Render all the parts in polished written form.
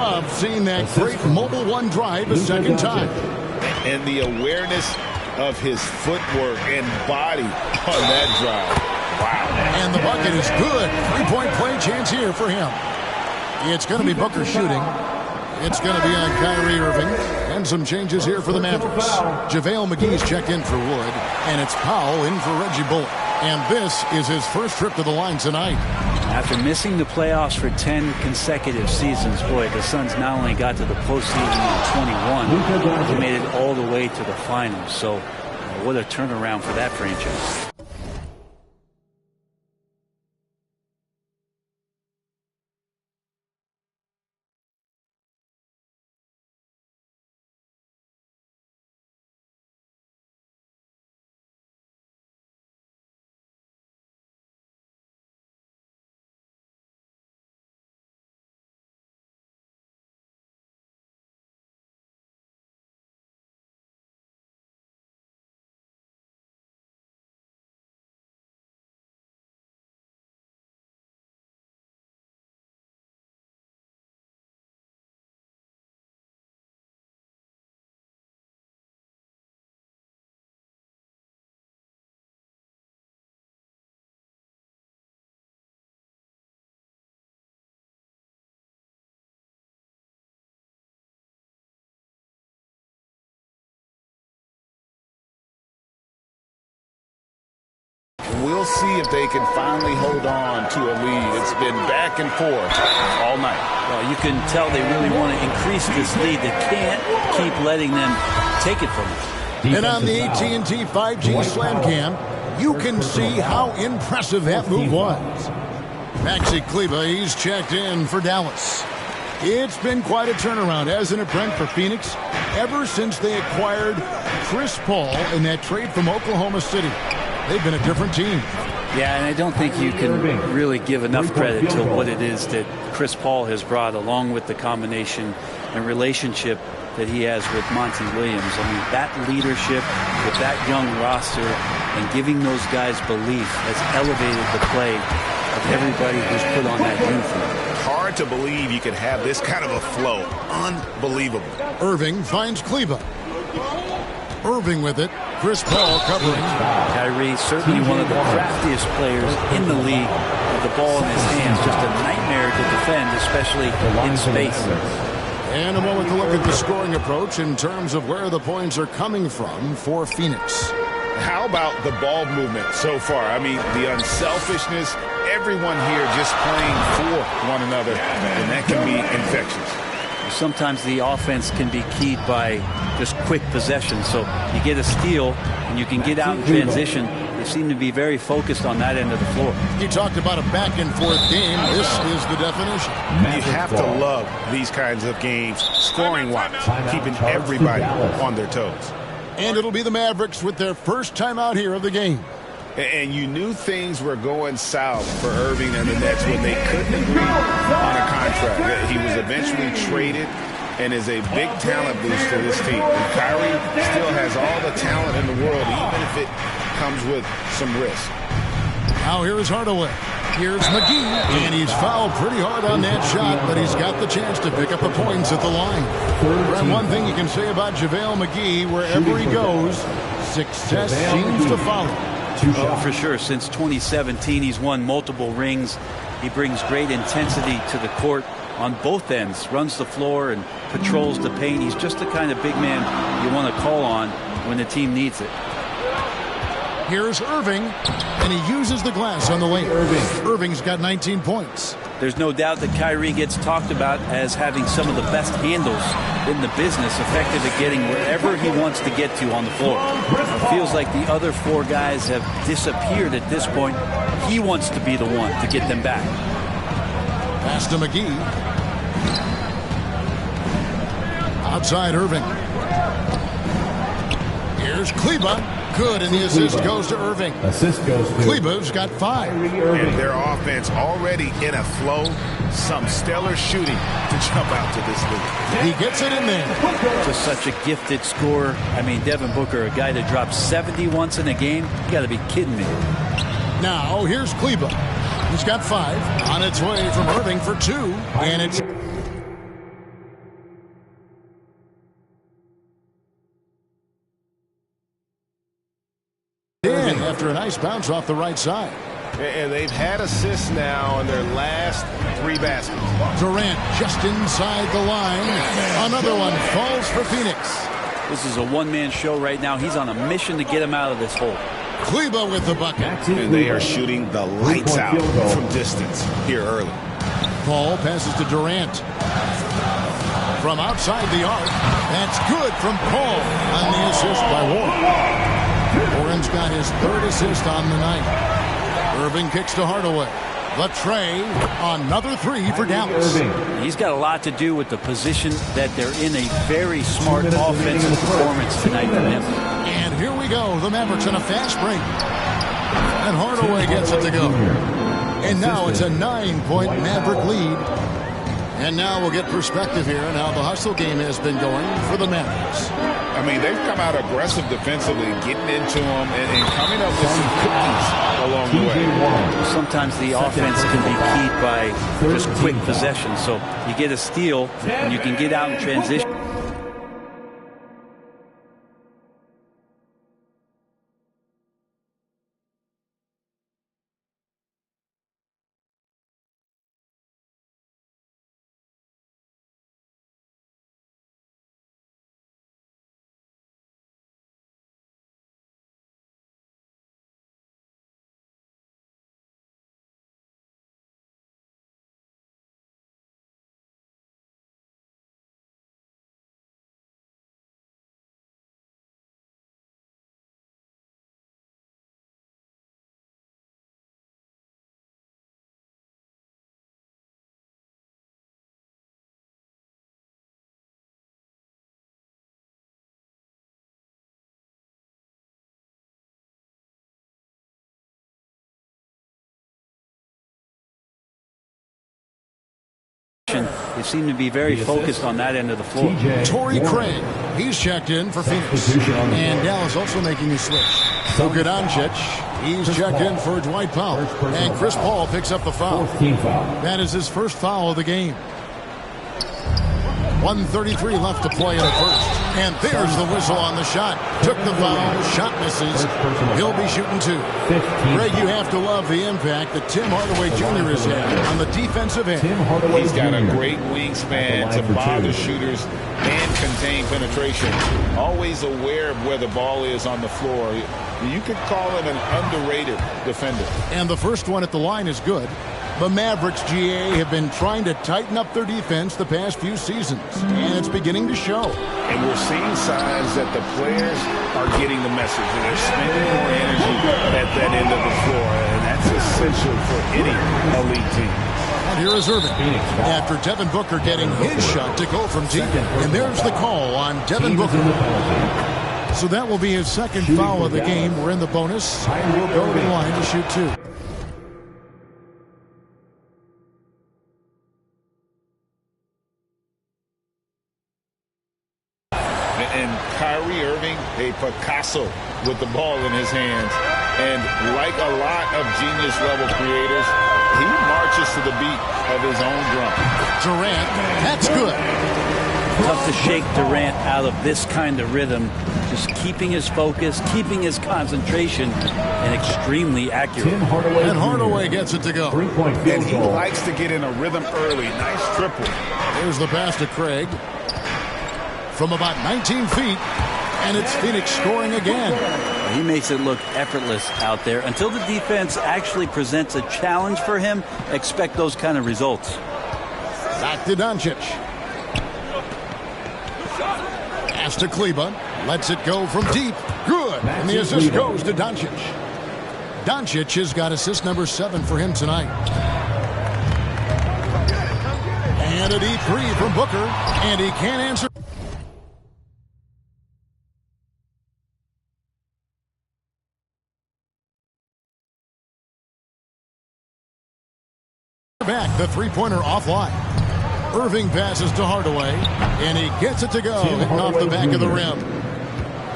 love seeing that great mobile one drive a second time. And the awareness of his footwork and body on that drive. Wow. And the bucket is good. 3-point play chance here for him. It's going to be Booker shooting. It's going to be on Kyrie Irving. And some changes here for the Mavericks. JaVale McGee's checked in for Wood. And it's Powell in for Reggie Bullock. And this is his first trip to the line tonight. After missing the playoffs for 10 consecutive seasons, boy, the Suns not only got to the postseason in 21, they made it all the way to the finals. So what a turnaround for that franchise. We'll see if they can finally hold on to a lead. It's been back and forth all night. Well, you can tell they really want to increase this lead. They can't keep letting them take it from them. And on the AT&T 5G Slam Cam, you can see how impressive that move was. Maxi Kleber, he's checked in for Dallas. It's been quite a turnaround, hasn't it, Brent, for Phoenix? Ever since they acquired Chris Paul in that trade from Oklahoma City, they've been a different team. Yeah, and I don't think you can really give enough credit to what it is that Chris Paul has brought, along with the combination and relationship that he has with Monty Williams. I mean, that leadership with that young roster and giving those guys belief has elevated the play of everybody who's put on that uniform. Hard to believe you could have this kind of a flow. Unbelievable. Irving finds Kleber. Irving with it. Chris Paul covering. Kyrie, certainly one of the craftiest players in the league with the ball in his hands. Just a nightmare to defend, especially in space. And a moment to look at the scoring approach in terms of where the points are coming from for Phoenix. How about the ball movement so far? I mean, the unselfishness, everyone here just playing for one another, and that can be infectious. Sometimes the offense can be keyed by just quick possession. So you get a steal and you can get out in transition. They seem to be very focused on that end of the floor. You talked about a back and forth game. This is the definition. You have to love these kinds of games, scoring-wise, keeping everybody on their toes. And it'll be the Mavericks with their first time out here of the game. And you knew things were going south for Irving and the Nets when they couldn't agree on a contract. He was eventually traded and is a big talent boost to this team. And Kyrie still has all the talent in the world, even if it comes with some risk. Now here's Hardaway. Here's McGee. And he's fouled pretty hard on that shot, but he's got the chance to pick up the points at the line. And one thing you can say about JaVale McGee, wherever he goes, success seems to follow. Oh, for sure. Since 2017, he's won multiple rings. He brings great intensity to the court on both ends, runs the floor and patrols the paint. He's just the kind of big man you want to call on when the team needs it. Here's Irving, and he uses the glass on the lane. Irving's got 19 points. There's no doubt that Kyrie gets talked about as having some of the best handles in the business, effective at getting wherever he wants to get to on the floor. It feels like the other four guys have disappeared at this point. He wants to be the one to get them back. Pass to McGee. Outside Irving. Here's Kleber. Good, and the assist goes to Irving. Assist goes to Kleber's got 5. And their offense already in a flow. Some stellar shooting to jump out to this lead. He gets it in there. Just such a gifted scorer. I mean, Devin Booker, a guy that drops 70 once in a game. You got to be kidding me. Now, here's Kleber. He's got 5. On its way from Irving for 2. And it's after a nice bounce off the right side. And they've had assists now in their last 3 baskets. Durant just inside the line. Another one falls for Phoenix. This is a one-man show right now. He's on a mission to get him out of this hole. Kleber with the bucket. And they are shooting the lights out from distance here early. Paul passes to Durant. From outside the arc. That's good from Paul on the assist by Warren. Warren's got his 3rd assist on the night. Irving kicks to Hardaway. The tray. Another 3 for Dallas. He's got a lot to do with the position that they're in. A very smart offensive performance tonight from him. And here we go. The Mavericks on a fast break. And Hardaway gets it to go. And now it's a 9-point Maverick lead. And now we'll get perspective here on how the hustle game has been going for the Mavericks. I mean, they've come out aggressive defensively, getting into them and coming up with some cookies along the way. Sometimes the offense can be keyed by just quick possession. So you get a steal, and you can get out in transition. They seem to be very focused on that end of the floor. Torrey Craig, he's checked in for Phoenix. And Dallas also making a switch. Luka Doncic, he's checked in for Dwight Powell. And Chris Paul picks up the foul. That is his first foul of the game. 1:33 left to play in the first. And there's the whistle on the shot. Took the foul, shot misses. He'll be shooting 2. Greg, you have to love the impact that Tim Hardaway Jr. has had on the defensive end. He's got a great wingspan to bother shooters and contain penetration. Always aware of where the ball is on the floor. You could call him an underrated defender. And the first one at the line is good. The Mavericks, GA, have been trying to tighten up their defense the past few seasons, and it's beginning to show. And we're seeing signs that the players are getting the message, and they're spending more energy at that end of the floor, and that's essential for any elite team. And here is Irving, after Devin Booker getting his shot to go from deep. And there's the call on Devin Booker. So that will be his second foul of the game. We're in the bonus, and we'll go to the line to shoot 2. And Kyrie Irving, a Picasso with the ball in his hands. And like a lot of genius-level creators, he marches to the beat of his own drum. Durant, that's good. Tough to shake Durant out of this kind of rhythm. Just keeping his focus, keeping his concentration, and extremely accurate. And Hardaway gets it to go. And he likes to get in a rhythm early. Nice triple. Here's the pass to Craig. From about 19 feet, and it's Phoenix scoring again. He makes it look effortless out there. Until the defense actually presents a challenge for him, expect those kind of results. Back to Doncic. Pass to Kleber. Lets it go from deep. Good. And the assist goes to Doncic. Doncic has got assist number 7 for him tonight. And a deep 3 from Booker. And he can't answer. Back, the three-pointer offline. Irving passes to Hardaway, and he gets it to go, hitting off the back of the rim.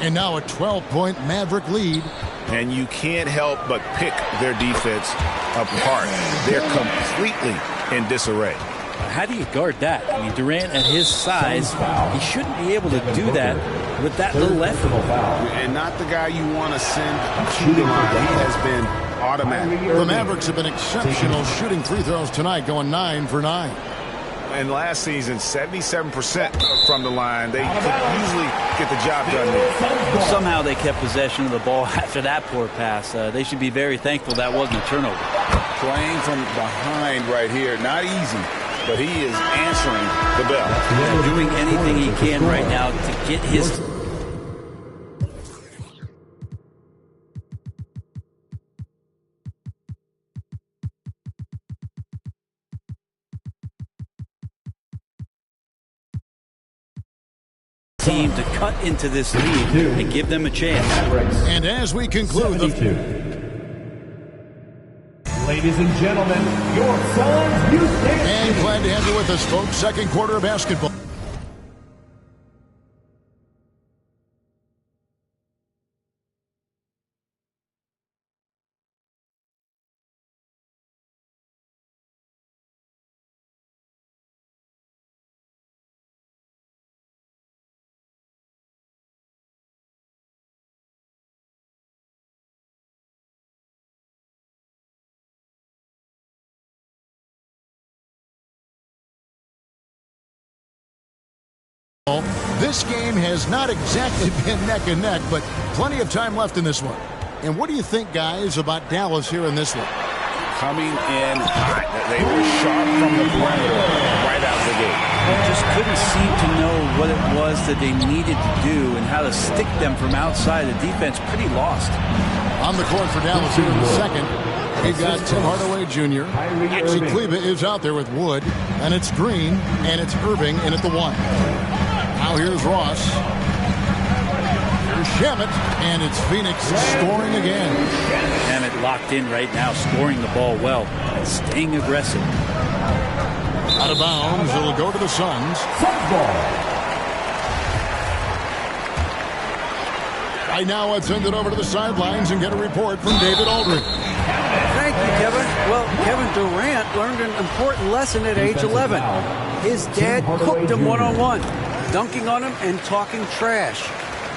And now a 12-point Maverick lead. And you can't help but pick their defense apart. They're completely in disarray. How do you guard that? I mean, Durant at his size, he shouldn't be able to do that with that little effort. And not the guy you want to send to the line. He has been automatic. The Mavericks have been exceptional shooting free throws tonight, going 9 for 9. And last season, 77% from the line. They could usually get the job done there. Somehow they kept possession of the ball after that poor pass. They should be very thankful that wasn't a turnover. Playing from behind right here, not easy, but he is answering the bell. Doing anything he can right now to get his team to cut into this lead and give them a chance. And as we conclude ladies and gentlemen, your Suns Houston. And glad to have you with us, folks. Second quarter of basketball. This game has not exactly been neck and neck, but plenty of time left in this one. And what do you think, guys, about Dallas here in this one? Coming in hot. They were sharp from the perimeter right out the gate. They just couldn't seem to know what it was that they needed to do and how to stick them from outside. The defense pretty lost. On the court for Dallas here in the second, we've got Tim Hardaway Jr. Maxi Kleber is out there with Wood, and it's Green, and it's Irving in at the 1. Now here's Ross. Here's Shamet, and it's Phoenix scoring again. Shamet locked in right now, scoring the ball well and staying aggressive. Out of bounds, it'll go to the Suns. Right now, let's send it over to the sidelines and get a report from David Aldridge. Thank you, Kevin. Well, Kevin Durant learned an important lesson at age 11. His dad cooked him one-on-one, dunking on him and talking trash.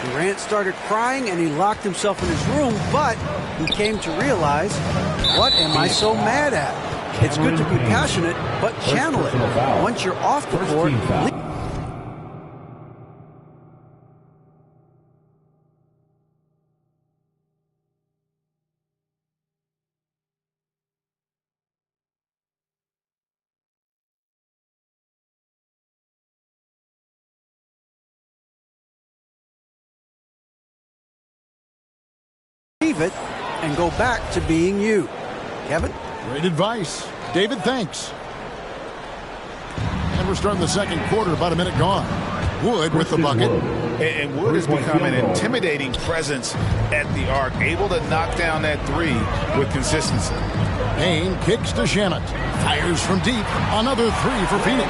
Durant started crying and he locked himself in his room, but he came to realize, what am I so mad at? It's good to be passionate, but channel it. Once you're off the court, leave it and go back to being you. Kevin? Great advice. David, thanks. And we're starting the second quarter, about a minute gone. Wood with the bucket. And Wood has become an intimidating presence at the arc, able to knock down that three with consistency. Payne kicks to Shamet. Fires from deep. Another three for Phoenix.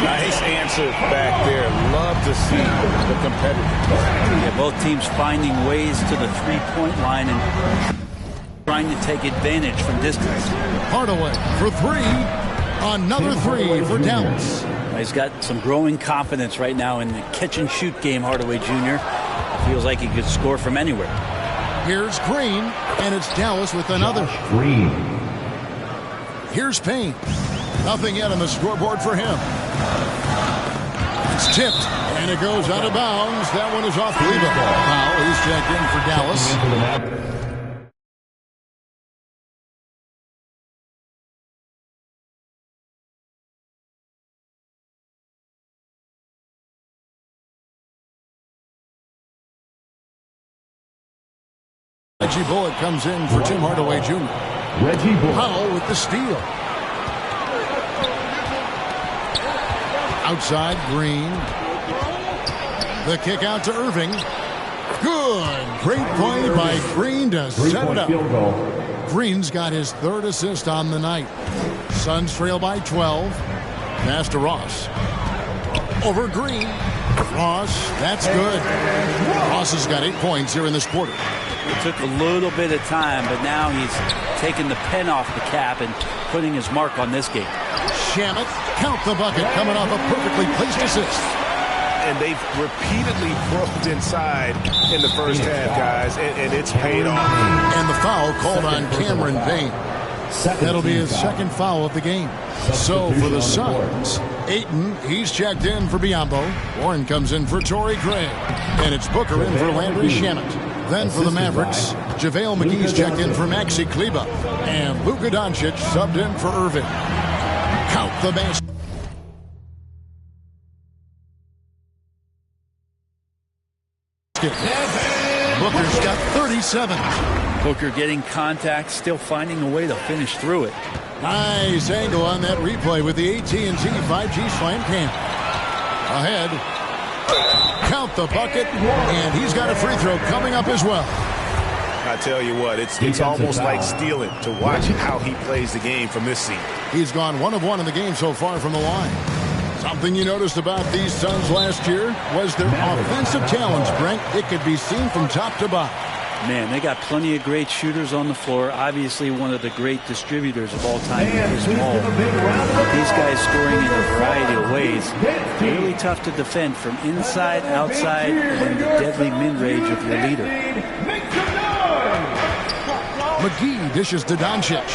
Nice answer back there. Love to see the competitors. Yeah, both teams finding ways to the three-point line and trying to take advantage from distance. Hardaway for three. Another three for Dallas. He's got some growing confidence right now in the catch-and-shoot game, Hardaway Jr. Feels like he could score from anywhere. Here's Green, and it's Dallas with another. Green. Here's Payne. Nothing yet on the scoreboard for him. It's tipped, and it goes out of bounds. That one is off Kleber. Foul is checked in for Dallas. Reggie Bullock comes in for Tim Hardaway Jr. Reggie Bullock. Powell with the steal. Outside, Green. The kick out to Irving. Good. Great play by Green to set it up. Green's got his third assist on the night. Suns trail by 12. Pass to Ross. Over Green. Ross, that's good. Ross has got 8 points here in this quarter. It took a little bit of time, but now he's taking the pen off the cap and putting his mark on this game. Shamet, count the bucket, coming off a perfectly placed assist. And they've repeatedly probed inside in the first half, guys, and it's paid off. And the foul called on Cameron Payne. That'll be his second foul of the game. So for the Suns, Ayton, he's checked in for Biyombo. Warren comes in for Torrey Craig. And it's Booker in for Landry Shamet. Then for the Mavericks, JaVale McGee's checked in for Maxi Kleber. And Luka Doncic subbed in for Irving. Count the basket. Booker's got 37. Booker getting contact, still finding a way to finish through it. Nice angle on that replay with the AT&T 5G Slam Cam. Ahead. Count the bucket, and he's got a free throw coming up as well. I tell you what, it's almost like stealing to watch how he plays the game from this seat. He's gone 1 of 1 in the game so far from the line. Something you noticed about these Suns last year was their offensive talents, Brent. It could be seen from top to bottom. Man, they got plenty of great shooters on the floor. Obviously, one of the great distributors of all time is Paul. These guys scoring in a variety of ways. Really tough to defend from inside, outside, and the deadly mid-range of your leader. McGee dishes to Doncic.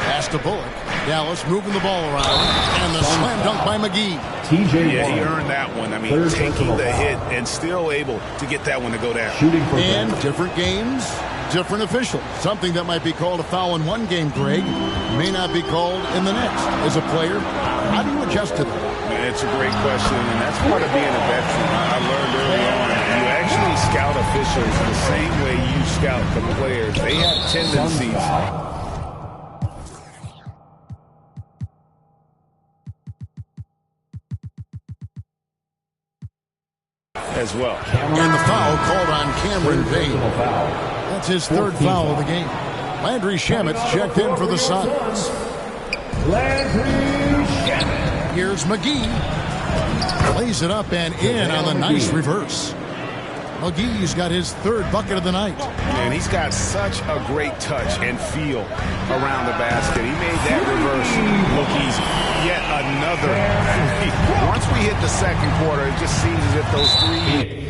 Pass to Bullock. Dallas moving the ball around. And the slam dunk by McGee. Yeah, he earned that one. I mean, taking the hit and still able to get that one to go down. And different games, different officials. Something that might be called a foul in one game, Greg, may not be called in the next. As a player, how do you adjust to that? It's a great question, and that's part of being a veteran. I learned early on, you actually scout officials the same way you scout the players. They have tendencies. As well. And the foul called on Cameron Payne. That's his third foul of the game. Landry Shamet's checked in for the Suns. Here's McGee. Plays it up and in on the nice reverse. McGee's got his third bucket of the night. And he's got such a great touch and feel around the basket. He made that reverse look easy. Yet another three. Once we hit the second quarter, it just seems as if those three...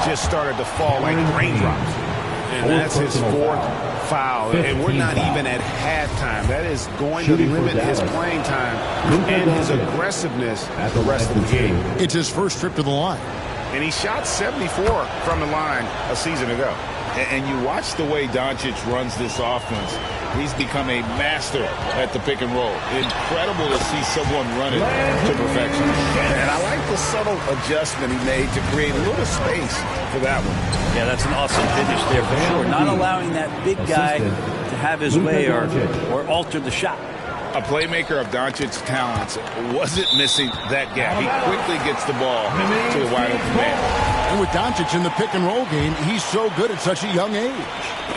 just started to fall like raindrops. And that's his fourth foul. And we're not even at halftime. That is going to limit his playing time and his aggressiveness the rest of the game. It's his first trip to the line. And he shot 74 from the line a season ago. And you watch the way Doncic runs this offense. He's become a master at the pick and roll. Incredible to see someone run it to perfection. And I like the subtle adjustment he made to create a little space for that one. Yeah, that's an awesome finish there for sure. Not allowing that big guy to have his way or alter the shot. A playmaker of Doncic's talents wasn't missing that gap. He quickly gets the ball to the wide open man. And with Doncic in the pick and roll game, he's so good at such a young age.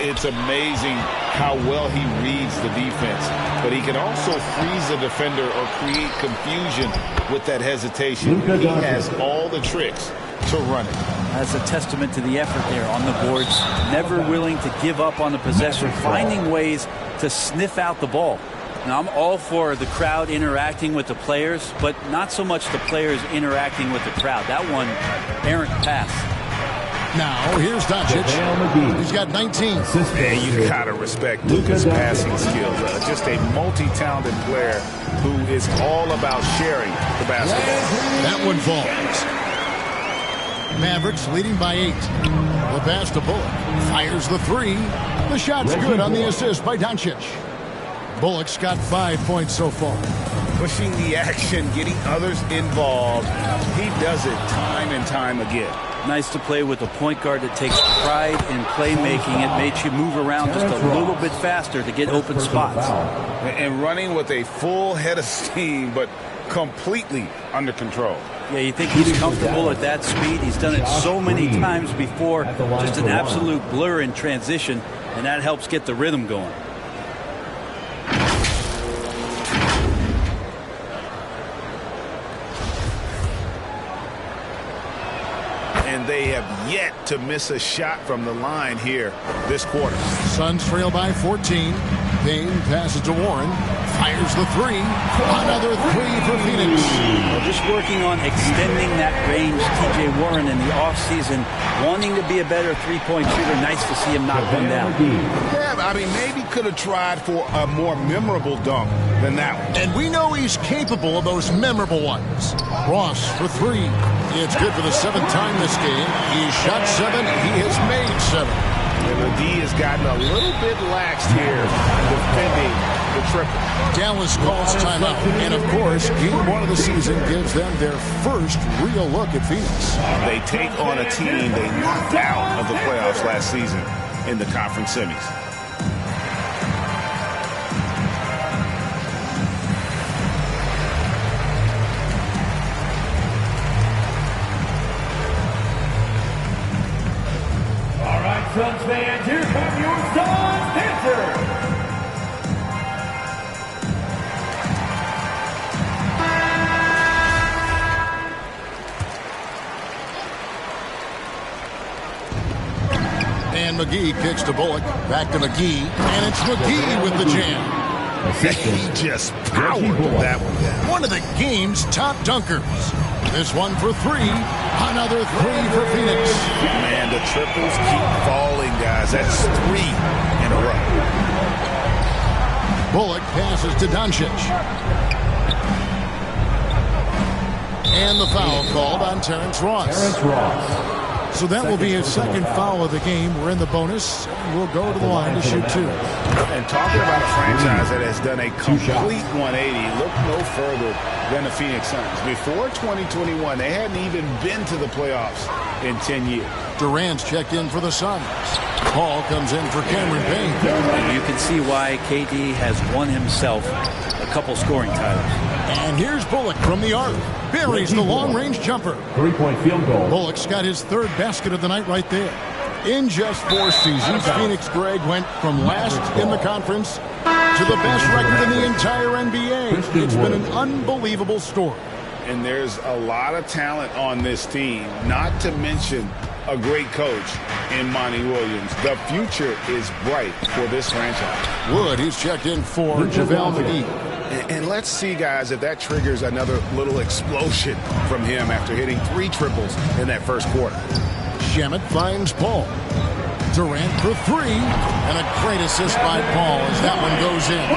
It's amazing how well he reads the defense, but he can also freeze a defender or create confusion with that hesitation. He has all the tricks to run it. That's a testament to the effort there on the boards. Never willing to give up on the possession, finding ways to sniff out the ball. Now, I'm all for the crowd interacting with the players, but not so much the players interacting with the crowd. That one, errant pass. Now, here's Doncic. He's got 19. Man, you gotta respect Luka's passing skills. Just a multi-talented player who is all about sharing the basketball. That one falls. Mavericks leading by 8. The pass to Bullock. Fires the three. The shot's good on the assist by Doncic. Bullock's got 5 points so far. Pushing the action, getting others involved. He does it time and time again. Nice to play with a point guard that takes pride in playmaking. It makes you move around just a little bit faster to get open spots. And running with a full head of steam, but completely under control. Yeah, you think he's comfortable at that speed. He's done it so many times before. Just an absolute blur in transition, and that helps get the rhythm going. and they have yet to miss a shot from the line here this quarter. Suns trail by 14. Payne passes to Warren. Fires the three. Another three for Phoenix. Well, just working on extending that range, T.J. Warren in the offseason, wanting to be a better three-point shooter. Nice to see him knock one down. Yeah, I mean, maybe could have tried for a more memorable dunk than that one. And we know he's capable of those memorable ones. Ross for three. It's good for the seventh time this game. He's shot 7. He has made 7. And McGee has gotten a little bit laxed here defending the triple. Dallas calls timeout. And, of course, game 1 of the season gives them their first real look at Phoenix. They take on a team they knocked out of the playoffs last season in the conference semis. Suns fans, here come your Suns dancers. And McGee kicks to Bullock. Back to McGee. And it's McGee with the jam. He just powered that one down. One of the game's top dunkers. This one for 3. Another 3 for Phoenix. Man, the triples keep falling, guys. That's 3 in a row. Bullock passes to Doncic. And the foul called on Terrence Ross. So that will be his second foul of the game. We're in the bonus. We'll go to the line to shoot 2. And talking about a franchise that has done a complete 180, look no further than the Phoenix Suns. Before 2021, they hadn't even been to the playoffs in 10 years. Durant's checked in for the Suns. Paul comes in for Cameron Payne. And you can see why KD has won himself a couple scoring titles. And here's Bullock from the arc. Buries the long-range jumper. 3-point field goal. Bullock's got his 3rd basket of the night right there. In just 4 seasons, Phoenix, Greg, went from last in the conference to the best record in the entire NBA. It's been an unbelievable story. And there's a lot of talent on this team, not to mention a great coach in Monty Williams. The future is bright for this franchise. Wood, he's checked in for JaVale McGee. And let's see, guys, if that triggers another little explosion from him after hitting 3 triples in that first quarter. Shamet finds Paul. Durant for 3. And a great assist by Paul as that one goes in.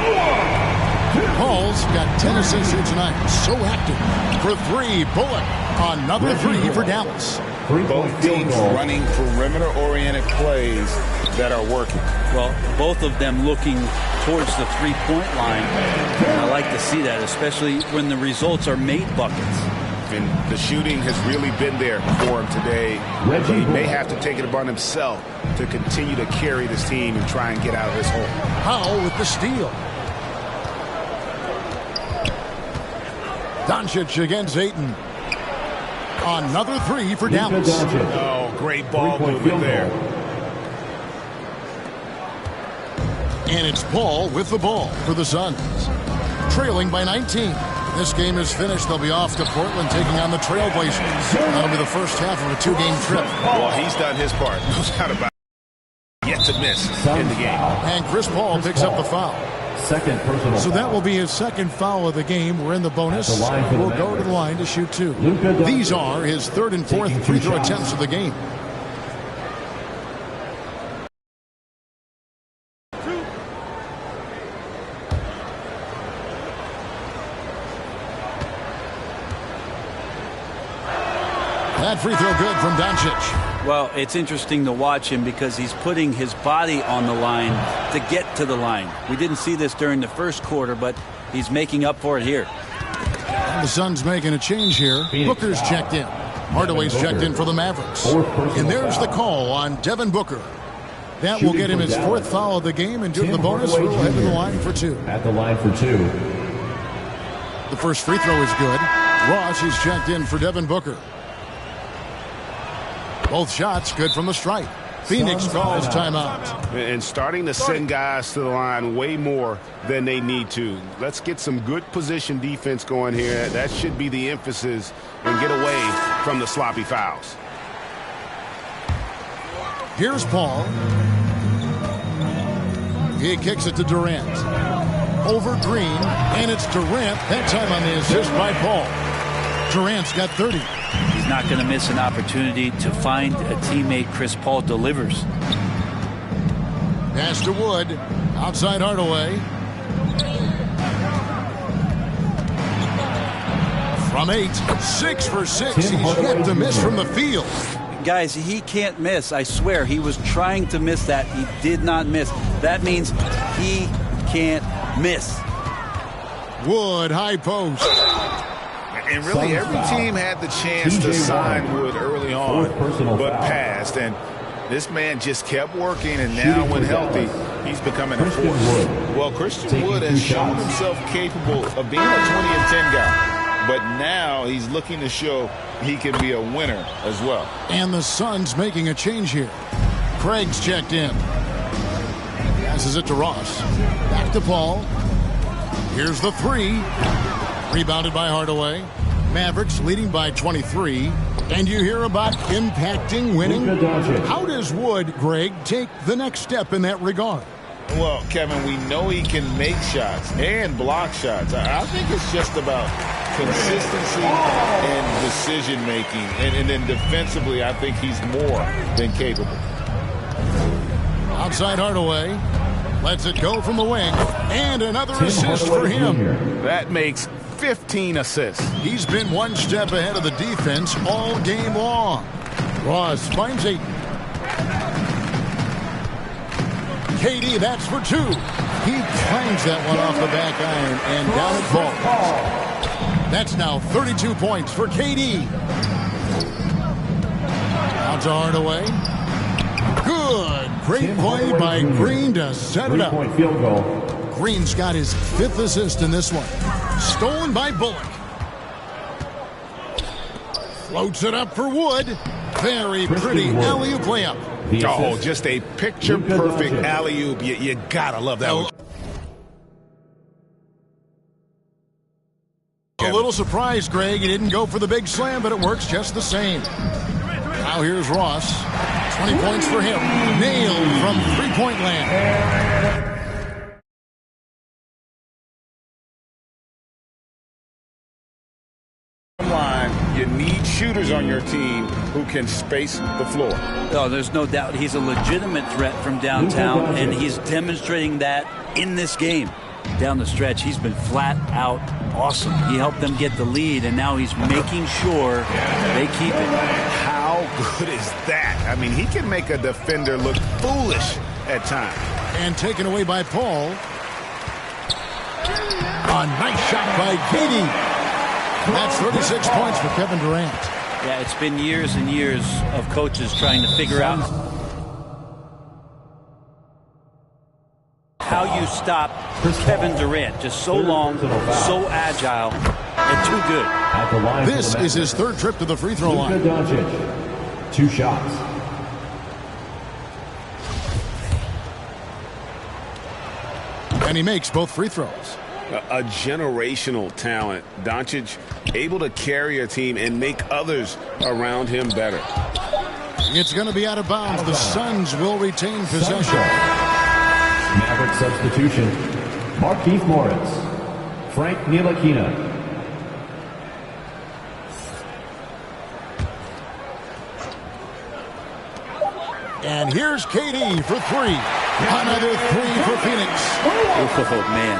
Paul's got 10 assists here tonight. So active. For 3, Bullock. Another 3 for Dallas. Both teams running perimeter-oriented plays that are working. Well, both of them looking towards the three-point line. I like to see that, especially when the results are made buckets. And the shooting has really been there for him today. But he may have to take it upon himself to continue to carry this team and try and get out of this hole. Powell with the steal. Doncic against Ayton. Another 3 for Dallas. Oh, great ball movement there. And it's Paul with the ball for the Suns. Trailing by 19. This game is finished. They'll be off to Portland taking on the Trailblazers. That'll be the first half of a 2-game trip. Well, he's done his part. No doubt about it. Yet to miss in the game. And Chris Paul picks up the foul. Second personal. So that will be his second foul of the game. We're in the bonus. We'll go to the line to shoot 2. These are his 3rd and 4th free throw attempts of the game. That free throw good from Doncic. Well, it's interesting to watch him because he's putting his body on the line to get to the line. We didn't see this during the first quarter, but he's making up for it here. And the Suns making a change here. Booker's checked in. Hardaway's checked in for the Mavericks. And there's the call on Devin Booker. That will get him his 4th foul of the game, and due to the bonus, we'll head to the line for 2. At the line for 2. The first free throw is good. Ross is checked in for Devin Booker. Both shots good from the stripe. Phoenix calls timeout. And starting to send guys to the line way more than they need to. Let's get some good position defense going here. That should be the emphasis and get away from the sloppy fouls. Here's Paul. He kicks it to Durant. Over Green, and it's Durant. That time on the assist by Paul. Durant's got 30. He's not going to miss an opportunity to find a teammate. Chris Paul delivers. Pass to Wood. Outside Hardaway. From 8, 6 for 6. He's yet to miss from the field. Guys, he can't miss. I swear, he was trying to miss that. He did not miss. That means he can't miss. Wood, high post. And really, every team had the chance to sign Wood early on, but passed. And this man just kept working, and now when healthy, he's becoming a force. Well, Christian Wood has shown himself capable of being a 20 and 10 guy. But now he's looking to show he can be a winner as well. And the Suns making a change here. Craig's checked in. Passes it to Ross. Back to Paul. Here's the 3. Rebounded by Hardaway. Mavericks leading by 23. And you hear about impacting winning. How does Wood, Greg, take the next step in that regard? Well, Kevin, we know he can make shots and block shots. I think it's just about consistency and decision-making. And then defensively, I think he's more than capable. Outside Hardaway. Lets it go from the wing. And another assist for him. That makes 15 assists. He's been one step ahead of the defense all game long. Ross finds a KD, that's for 2. He clangs that one off the back iron and down it falls. That's now 32 points for KD. Out to Hardaway. Good. Great play by Green to set it up. Green's got his 5th assist in this one. Stolen by Bullock. Floats it up for Wood. Very pretty alley-oop layup. Oh, just a picture-perfect alley-oop. You gotta love that one. A little surprised, Greg. He didn't go for the big slam, but it works just the same. Now here's Ross. 20 points for him. Nailed from three-point land. You need shooters on your team who can space the floor. Oh, there's no doubt he's a legitimate threat from downtown, and he's demonstrating that in this game. Down the stretch, he's been flat out awesome. He helped them get the lead, and now he's making sure they keep it. How good is that? I mean, he can make a defender look foolish at times. And taken away by Paul. A nice shot by KD. That's 36 points for Kevin Durant. Yeah, it's been years and years of coaches trying to figure out how you stop Kevin Durant. Just so long, so agile, and too good. This is his 3rd trip to the free throw line. 2 shots. And he makes both free throws. A generational talent. Doncic able to carry a team and make others around him better. It's going to be out of bounds. The Suns will retain possession. Maverick substitution. Markieff Morris. Frank Ntilikina. And here's KD for 3. Another 3 for Phoenix. Oh, man.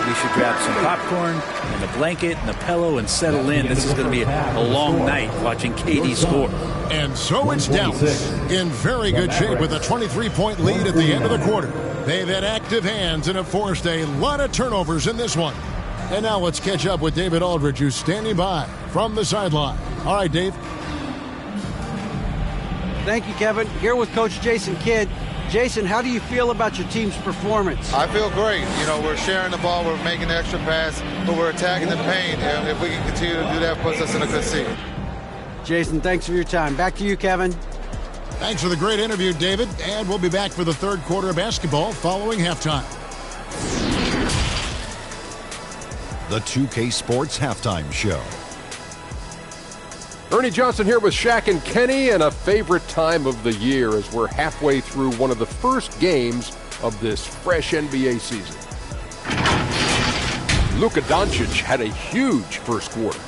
We should grab some popcorn and a blanket and a pillow and settle in. This is going to be a long night watching KD score. And so it's Dallas in very good shape with a 23-point lead at the end of the quarter. They've had active hands and have forced a lot of turnovers in this one. And now let's catch up with David Aldridge, who's standing by from the sideline. All right, Dave. Thank you, Kevin. Here with Coach Jason Kidd. Jason, how do you feel about your team's performance? I feel great. You know, we're sharing the ball, we're making the extra pass, but we're attacking the paint. And if we can continue to do that, puts us in a good seat. Jason, thanks for your time. Back to you, Kevin. Thanks for the great interview, David. And we'll be back for the 3rd quarter of basketball following halftime. The 2K Sports Halftime Show. Ernie Johnson here with Shaq and Kenny, and a favorite time of the year as we're halfway through one of the first games of this fresh NBA season. Luka Doncic had a huge first quarter.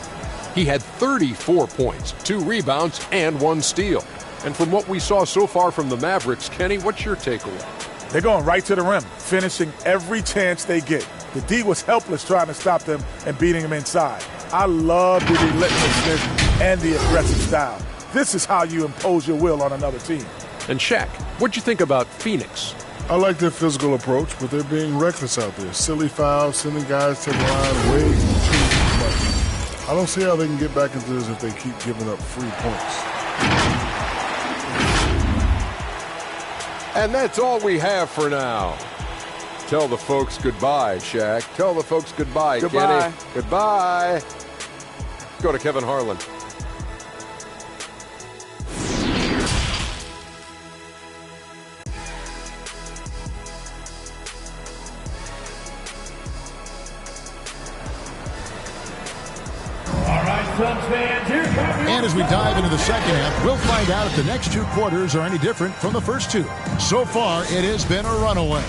He had 34 points, 2 rebounds, and 1 steal. And from what we saw so far from the Mavericks, Kenny, what's your takeaway? They're going right to the rim, finishing every chance they get. The D was helpless trying to stop them and beating them inside. I love the relentlessness and the aggressive style. This is how you impose your will on another team. And Shaq, what'd you think about Phoenix? I like their physical approach, but they're being reckless out there. Silly fouls, sending guys to the line way too much. I don't see how they can get back into this if they keep giving up free points. And that's all we have for now. Tell the folks goodbye, Shaq. Tell the folks goodbye, Goodbye. Kenny. Goodbye. Go to Kevin Harlan. And as we dive into the second half, we'll find out if the next 2 quarters are any different from the first 2. So far, it has been a runaway.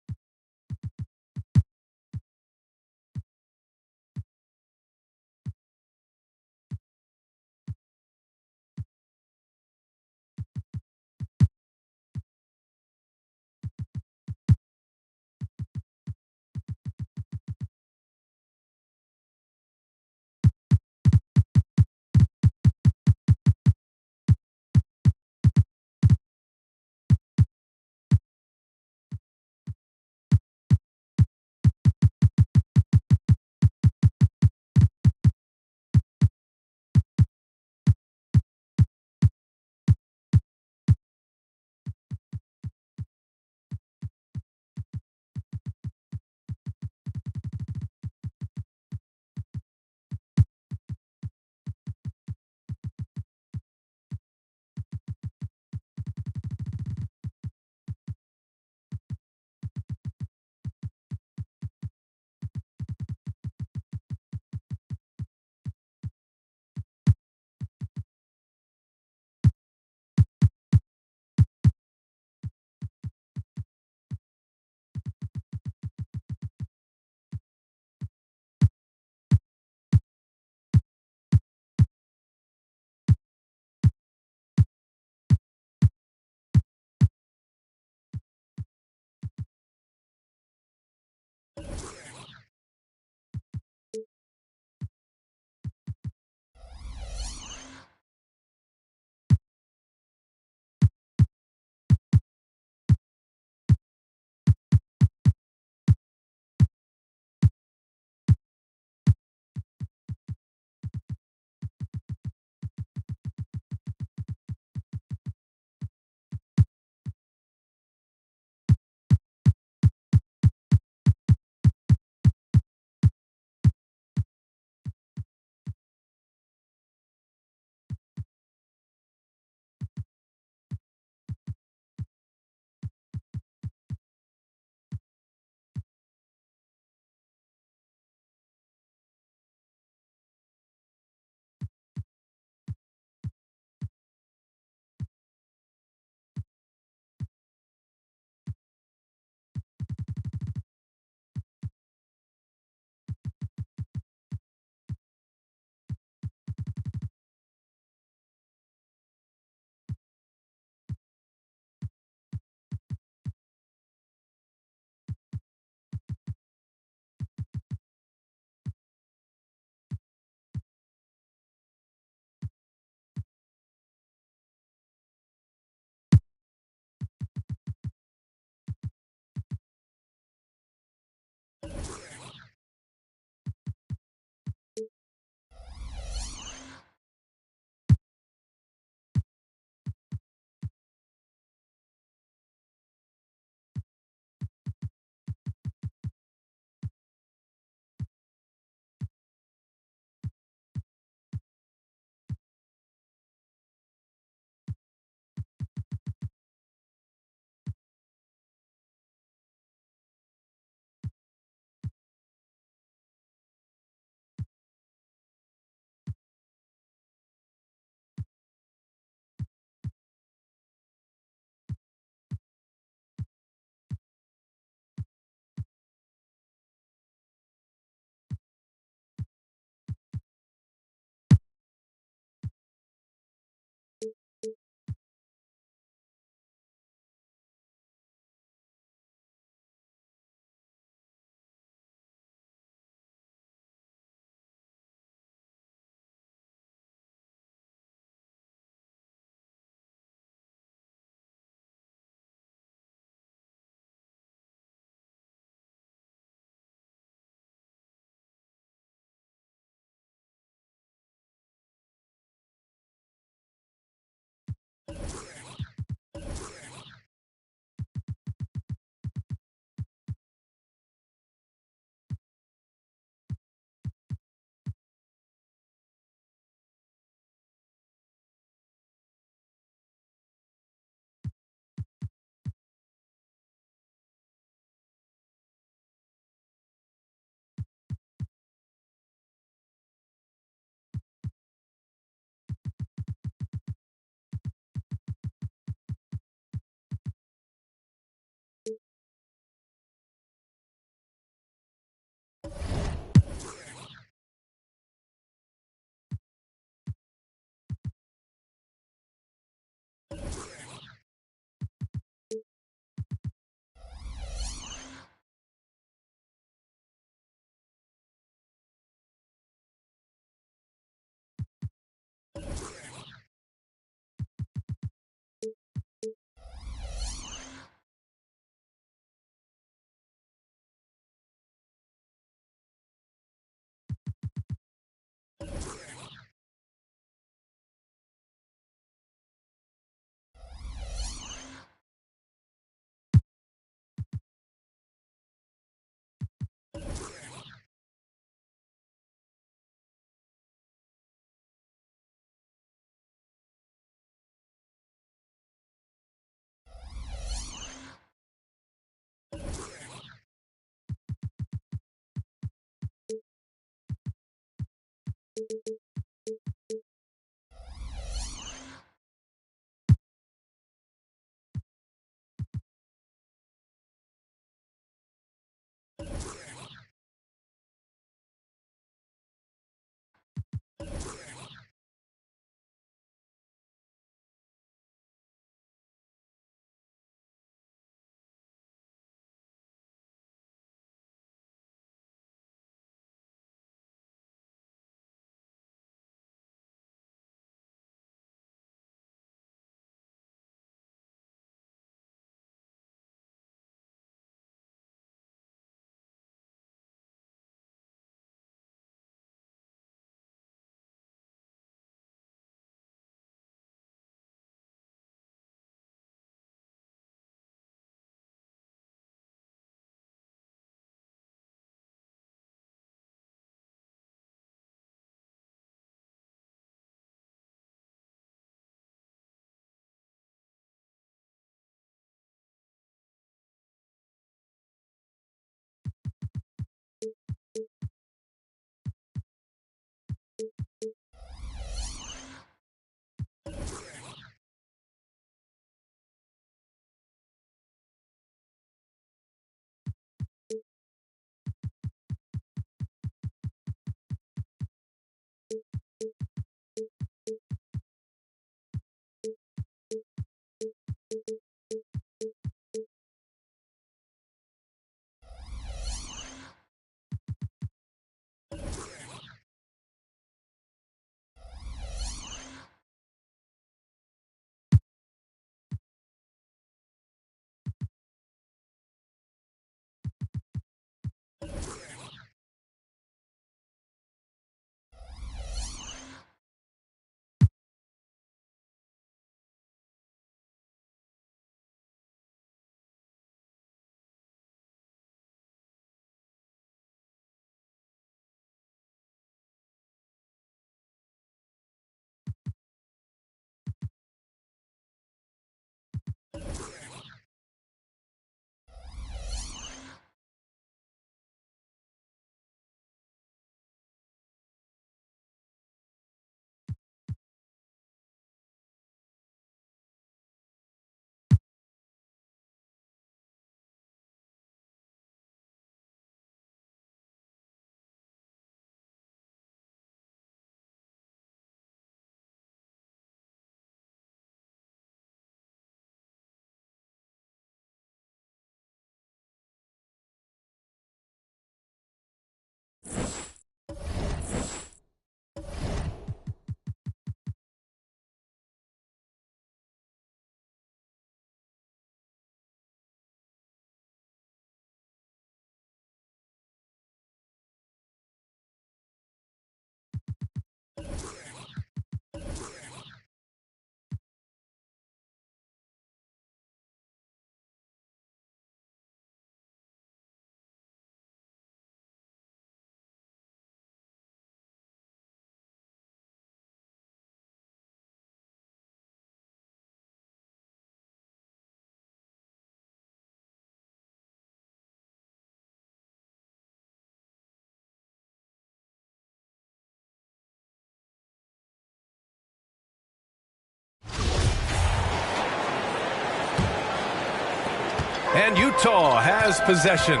And Utah has possession.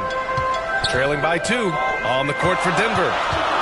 Trailing by 2 on the court for Denver.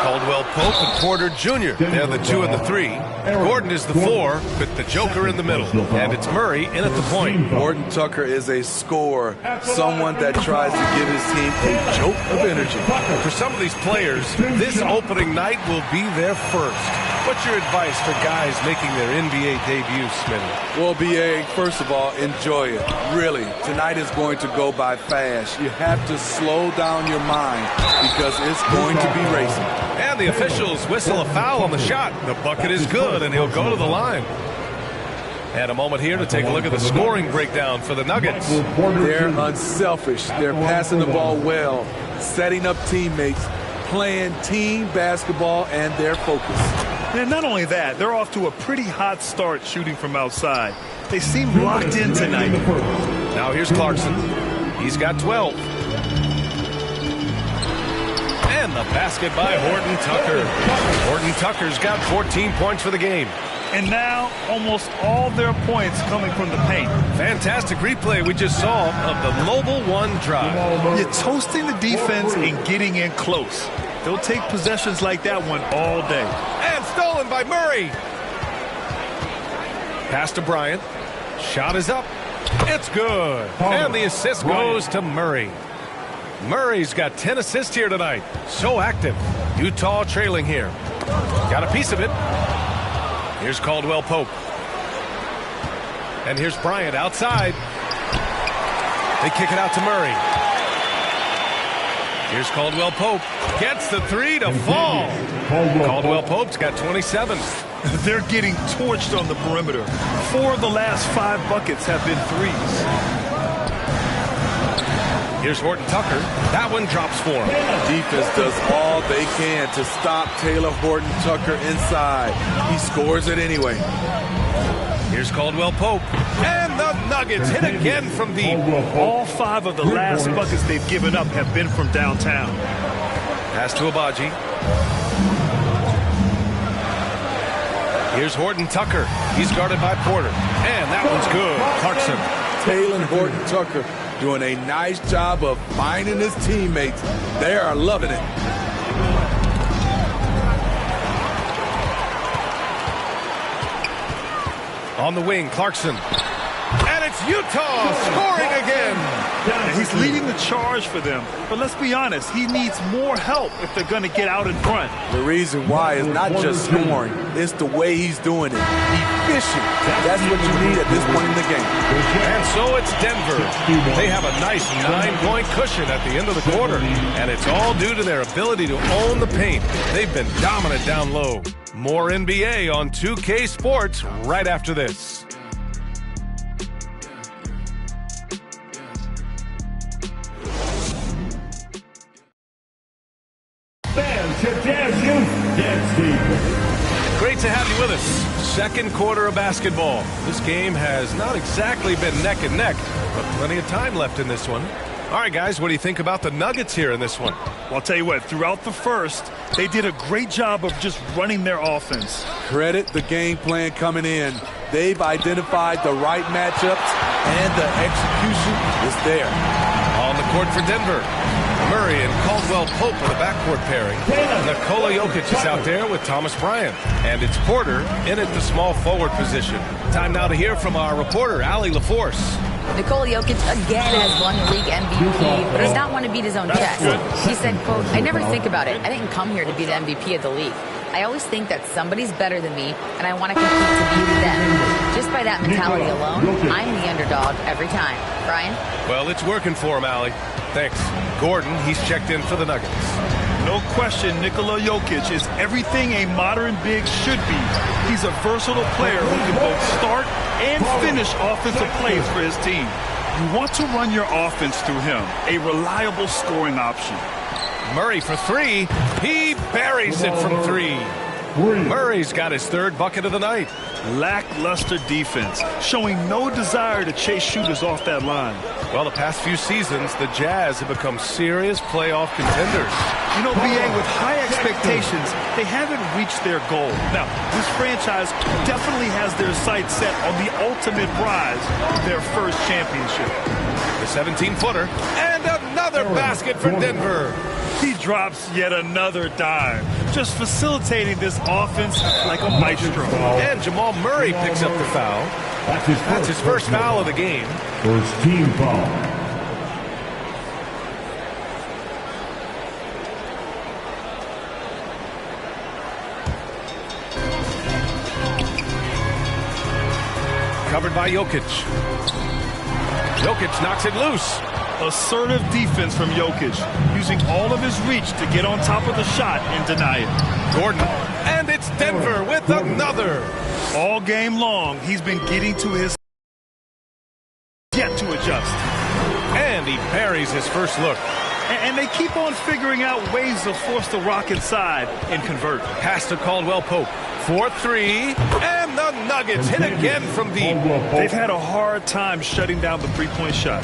Caldwell Pope and Porter Jr. They're the 2 and the 3. Gordon is the 4 with the Joker in the middle. And it's Murray in at the point. Gordon Tucker is a scorer, someone that tries to give his team a jolt of energy. For some of these players, this opening night will be their first. What's your advice for guys making their NBA debuts, Smitty? Well, B.A., first of all, enjoy it. Really, tonight is going to go by fast. You have to slow down your mind because it's going to be racing. And the officials whistle a foul on the shot. The bucket is good, and he'll go to the line. And a moment here to take a look at the scoring breakdown for the Nuggets. They're unselfish. They're passing the ball well, setting up teammates, playing team basketball, and they're focused. And not only that, they're off to a pretty hot start shooting from outside. They seem locked in tonight. Now here's Clarkson. He's got 12. And the basket by Horton Tucker. Horton Tucker's got 14 points for the game. And now, almost all their points coming from the paint. Fantastic replay we just saw of the Mobile One drive. You're toasting the defense and getting in close. They'll take possessions like that one all day. And stolen by Murray. Pass to Bryant. Shot is up. It's good. And the assist goes to Murray. Murray's got 10 assists here tonight. So active. Utah trailing here. Got a piece of it. Here's Caldwell Pope. And here's Bryant outside. They kick it out to Murray. Here's Caldwell Pope. Gets the three to fall. Caldwell Pope's got 27. They're getting torched on the perimeter. 4 of the last 5 buckets have been threes. Here's Horton Tucker. That one drops for him. Defense does all they can to stop Taylor Horton Tucker inside. He scores it anyway. Here's Caldwell Pope. And the Nuggets hit again from deep. All 5 of the last buckets they've given up have been from downtown. Pass to Abaji. Here's Horton Tucker. He's guarded by Porter. And that one's good. Clarkson. Taylor Horton Tucker doing a nice job of finding his teammates. They are loving it. On the wing, Clarkson. And it's Utah scoring again. He's leading the charge for them. But let's be honest, he needs more help if they're going to get out in front. The reason why is not just scoring. It's the way he's doing it. Efficient. That's what you need at this point in the game. And so it's Denver. They have a nice 9-point cushion at the end of the quarter. And it's all due to their ability to own the paint. They've been dominant down low. More NBA on 2K Sports right after this. Great to have you with us. Second quarter of basketball. This game has not exactly been neck and neck, but plenty of time left in this one. All right, guys, what do you think about the Nuggets here in this one? Well, I'll tell you what, throughout the first, they did a great job of just running their offense. Credit the game plan coming in. They've identified the right matchups, and the execution is there. On the court for Denver, Murray and Caldwell Pope are the backcourt pairing. Nikola Jokic is out there with Thomas Bryant. And it's Porter in at the small forward position. Time now to hear from our reporter, Allie LaForce. Nikola Jokic again has won the league MVP, but does not want to beat his own chest. He said, quote, "I never think about it. I didn't come here to be the MVP of the league. I always think that somebody's better than me, and I want to compete to beat them. Just by that mentality alone, I'm the underdog every time." Brian? Well, it's working for him, Allie. Thanks. Gordon, he's checked in for the Nuggets. No question, Nikola Jokic is everything a modern big should be. He's a versatile player who can both start and finish offensive plays for his team. You want to run your offense through him, a reliable scoring option. Murray for three. He buries it from three. Murray's got his third bucket of the night. Lackluster defense, showing no desire to chase shooters off that line. Well, the past few seasons, the Jazz have become serious playoff contenders. You know, BA, with high expectations, they haven't reached their goal. Now, this franchise definitely has their sights set on the ultimate prize, their first championship. The 17-footer, and another basket for Denver. He drops yet another dime, just facilitating this offense like a maestro. And Jamal Murray picks up the foul. That's his first foul of the game. First team foul. Covered by Jokic. Jokic knocks it loose. Assertive defense from Jokic, using all of his reach to get on top of the shot and deny it. Gordon, and it's Denver with another. All game long, he's been getting to his yet to adjust. And he buries his first look. And they keep on figuring out ways to force the rock inside and convert. Pass to Caldwell Pope. 4-3, and the Nuggets hit again from deep. They've had a hard time shutting down the three-point shot.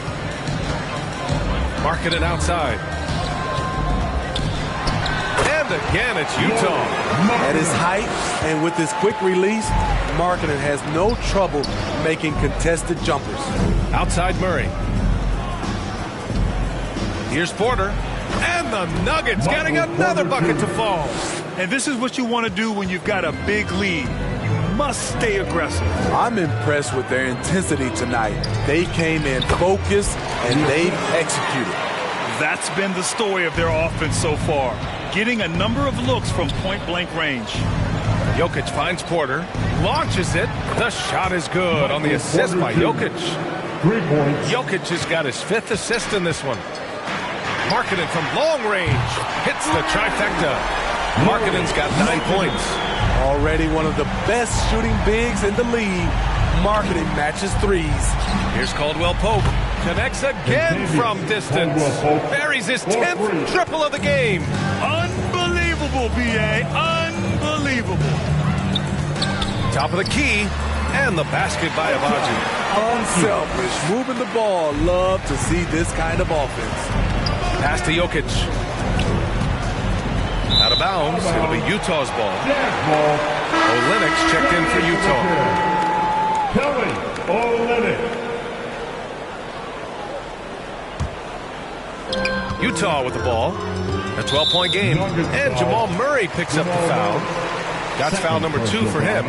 Marking it outside. And again, it's Utah. At his height and with his quick release, Markkanen has no trouble making contested jumpers. Outside Murray. Here's Porter. And the Nuggets getting another bucket to fall. And this is what you want to do when you've got a big lead. You must stay aggressive. I'm impressed with their intensity tonight. They came in focused and they've executed. That's been the story of their offense so far. Getting a number of looks from point-blank range. Jokic finds Porter, launches it. The shot is good on the assist by Jokic. 3 points. Jokic has got his 5th assist in this one. Markkanen from long range hits the trifecta. Markkanen's got 9 points. Already one of the best shooting bigs in the league. Markkanen matches threes. Here's Caldwell Pope. Connects again from distance. Buries his 10th triple of the game. Unbelievable, B.A. Unbelievable. Top of the key. And the basket by Abaji. Unselfish. Moving the ball. Love to see this kind of offense. Pass to Jokic. Out of bounds. It'll be Utah's ball. Olynyk checked in for Utah. Kelly Olynyk. Utah with the ball. A 12-point game. And Jamal Murray picks up the foul. That's foul number 2 for him.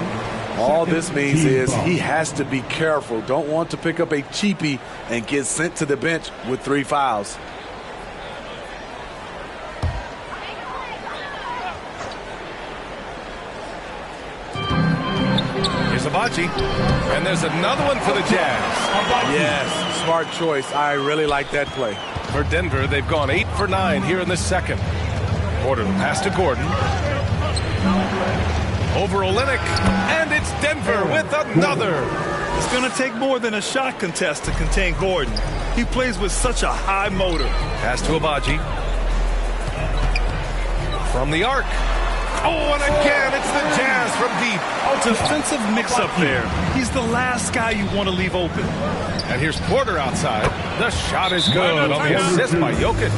All this means is he has to be careful. Don't want to pick up a cheapie and get sent to the bench with 3 fouls. Here's Abaji. And there's another one for the Jazz. Yes, smart choice. I really like that play. For Denver, they've gone 8 for 9 here in the second. Porter, the pass to Gordon. Over Olynyk, and it's Denver with another. It's going to take more than a shot contest to contain Gordon. He plays with such a high motor. Pass to Abaji. From the arc. Oh, and again, it's the Jazz from deep. Defensive mix-up there. He's the last guy you want to leave open. And here's Porter outside. The shot is good on the assist by Jokic.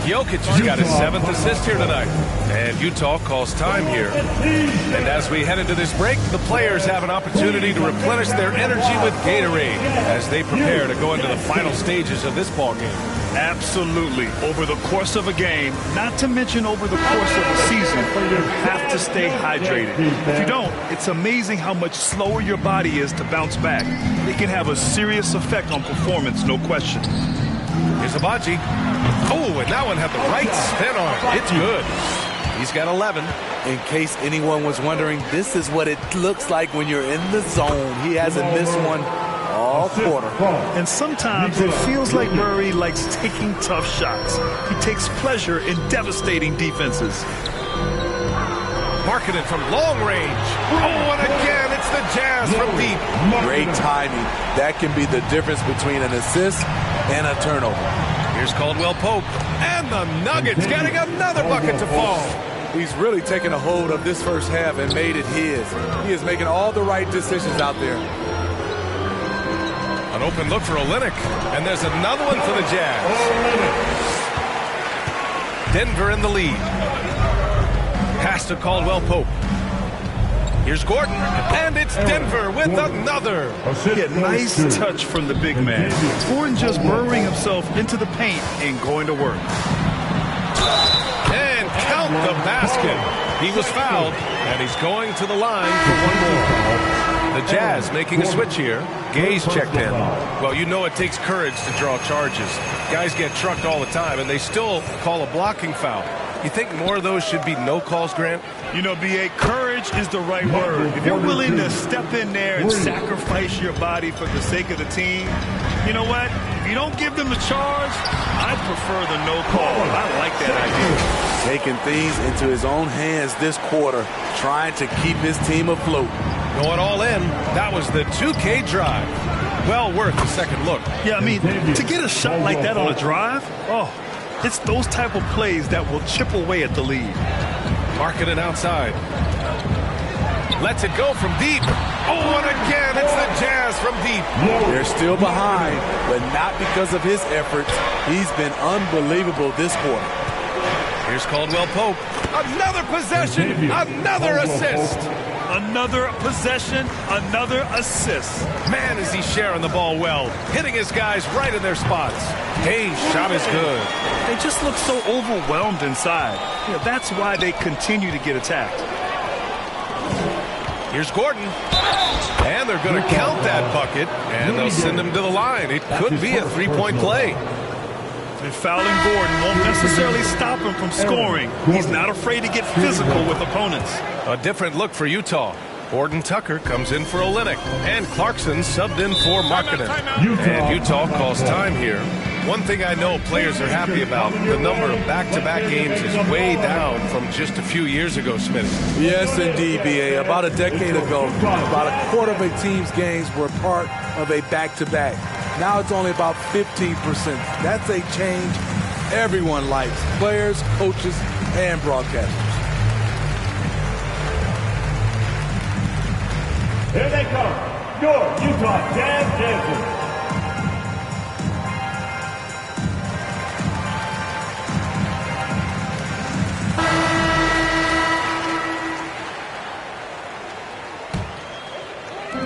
Jokic has got his 7th assist here tonight. And Utah calls time here. And as we head into this break, the players have an opportunity to replenish their energy with Gatorade as they prepare to go into the final stages of this ball game. Absolutely. Over the course of a game, not to mention over the course of a season, you have to stay hydrated. If you don't, it's amazing how much slower your body is to bounce back. It can have a serious effect on performance, no question. Here's Abaji. Oh, and that one had the right spin on it. It's good. He's got 11. In case anyone was wondering, this is what it looks like when you're in the zone. He hasn't missed one all quarter. And sometimes it feels like Murray likes taking tough shots. He takes pleasure in devastating defenses. Markkanen from long range. Oh, and again, it's the Jazz from deep. Great timing. That can be the difference between an assist and a turnover. Here's Caldwell Pope. And the Nuggets getting another bucket to fall. He's really taken a hold of this first half and made it his. He is making all the right decisions out there. An open look for Olynyk. And there's another one for the Jazz. Denver in the lead. Pass to Caldwell Pope. Here's Gordon, and it's Denver with another. Yeah, nice touch from the big man. Gordon just burrowing himself into the paint and going to work. And count the basket. He was fouled, and he's going to the line for one more. The Jazz making a switch here. Gay's checked in. Well, you know it takes courage to draw charges. Guys get trucked all the time, and they still call a blocking foul. You think more of those should be no calls, Grant? You know, B.A., courage is the right word. If you're willing to step in there and sacrifice your body for the sake of the team, you know what? If you don't give them the charge, I prefer the no call. I like that idea. Taking things into his own hands this quarter, trying to keep his team afloat. Going all in. That was the 2K drive. Well worth the second look. Yeah, I mean, to get a shot like that on a drive, it's those type of plays that will chip away at the lead. Markkanen outside. Lets it go from deep. Oh, and again, it's the Jazz from deep. They're still behind, but not because of his efforts. He's been unbelievable this quarter. Here's Caldwell Pope. Another possession, another assist. Another possession, another assist. Man, is he sharing the ball well, hitting his guys right in their spots. Hayes' shot is good. They just look so overwhelmed inside. That's why they continue to get attacked. Here's Gordon. And they're going to count that bucket, and they'll send him to the line. It could be a three-point play. And fouling Gordon won't necessarily stop him from scoring. He's not afraid to get physical with opponents. A different look for Utah. Gordon Tucker comes in for Olynyk, and Clarkson subbed in for Markkanen. And Utah calls time here. One thing I know players are happy about, the number of back-to-back games is way down from just a few years ago, Smitty. Yes, indeed, B.A. About a decade ago, about a quarter of a team's games were part of a back-to-back. Now it's only about 15%. That's a change everyone likes, players, coaches, and broadcasters. Here they come, your Utah Jazz Dancers.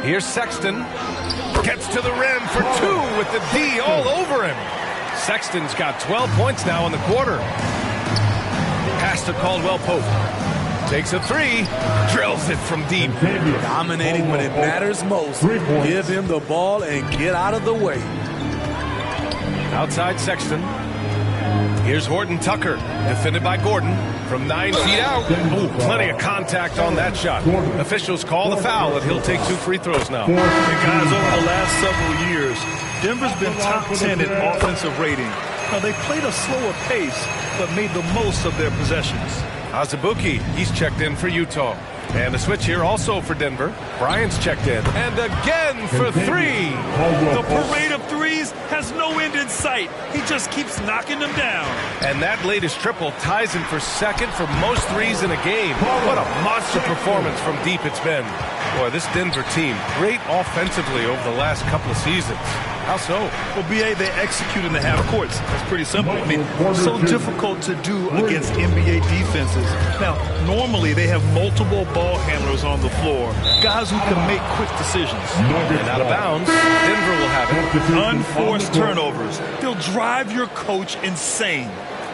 Here's Sexton. Gets to the rim for two with the D all over him. Sexton's got 12 points now in the quarter. Pass to Caldwell Pope. Takes a three. Drills it from deep. Dominating when it matters most. Give him the ball and get out of the way. Outside Sexton. Here's Horton Tucker, defended by Gordon from 9 feet out. Ooh, plenty of contact on that shot. Officials call the foul, and he'll take 2 free throws now. And guys, over the last several years, Denver's been top 10 in offensive rating. Now, they played a slower pace, but made the most of their possessions. Azubuike, he's checked in for Utah. And the switch here also for Denver. Bryant's checked in. And again for three. The parade of threes has no end in sight. He just keeps knocking them down. And that latest triple ties him for second for most threes in a game. What a monster performance from deep it's been. Boy, this Denver team, great offensively over the last couple of seasons. How so? Well, B.A., they execute in the half courts. That's pretty simple. I mean, so difficult to do against NBA defenses. Now, normally they have multiple ball handlers on the floor, guys who can make quick decisions. And out of bounds, Denver will have it. Unforced turnovers. They'll drive your coach insane.